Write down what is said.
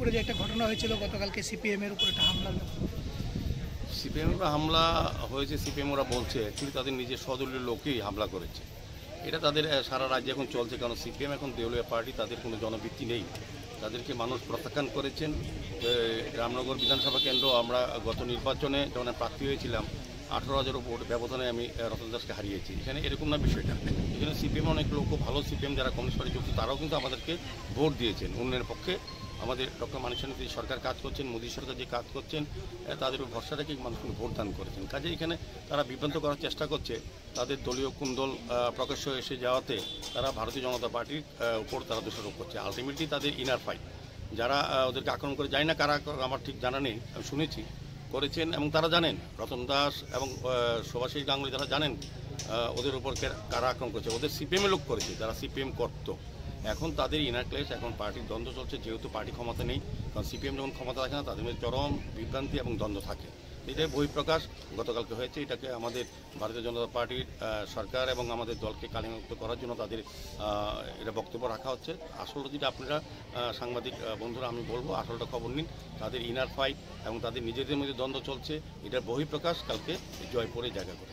জয়পুরে যে একটা ঘটনা হয়েছিল গতকালকে, সিপিএম এর উপর একটা হামলা। সিপিএমের হামলা হয়েছে, সিপিএম ওরা বলছে অ্যাকচুয়ালি তাদের নিজের সদলীয় লোকেই হামলা করেছে। এটা তাদের সারা রাজ্যে এখন চলছে, কারণ সিপিএম এখন দেউলিয়া পার্টি, তাদের কোনো জনভিত্তি নেই, তাদেরকে মানুষ প্রত্যাখ্যান করেছেন। রামনগর বিধানসভা কেন্দ্র আমরা গত নির্বাচনে যখন প্রার্থী হয়েছিলাম 18,000 ভোট ব্যবধানে আমি রতন দাসকে হারিয়েছি। এখানে এরকম না বিষয়টা, এখানে সিপিএম অনেক লোক ভালো, সিপিএম যারা কমিউনিস্ট পার্টি যুক্ত তারাও কিন্তু আমাদেরকে ভোট দিয়েছেন উন্নয়নের পক্ষে। আমাদের ডক্টর মানিক সাহা যে সরকার কাজ করছেন, মোদী সরকার যে কাজ করছেন, তাদের উপর ভরসা রেখে মানুষকে ভোট দান করেছেন। কাজে এখানে তারা বিভ্রান্ত করার চেষ্টা করছে, তাদের দলীয় কুন্দল প্রকাশ্য এসে যাওয়াতে তারা ভারতীয় জনতা পার্টির উপর তারা দোষারোপ করছে। আলটিমেটলি তাদের ইনার ফাইট, যারা ওদেরকে আক্রমণ করে, জানি না কারা, আমার ঠিক জানা নেই, আমি শুনেছি করেছেন এবং তারা জানেন, রতন দাস এবং শুভাশিস গাঙ্গুলি তারা জানেন ওদের উপর কারা আক্রমণ করেছে। ওদের সিপিএমের লোক করেছে, যারা সিপিএম করতো। এখন তাদের ইনার ক্লেশ, এখন পার্টির দ্বন্দ্ব চলছে, যেহেতু পার্টি ক্ষমতা নেই, কারণ সিপিএম যখন ক্ষমতা রাখে না তাদের মধ্যে চরম বিভ্রান্তি এবং দ্বন্দ্ব থাকে। এটাই বহিঃপ্রকাশ গতকালকে হয়েছে। এটাকে আমাদের ভারতীয় জনতা পার্টির সরকার এবং আমাদের দলকে কালিমামুক্ত করার জন্য তাদের এটা বক্তব্য রাখা হচ্ছে। আসলটা যেটা আপনারা সাংবাদিক বন্ধুরা আমি বলবো, আসলটা খবর নিন। তাদের ইনার ফাইট এবং তাদের নিজেদের মধ্যে দ্বন্দ্ব চলছে, এটার বহিঃপ্রকাশ কালকে জয়পুরে জায়গা করে।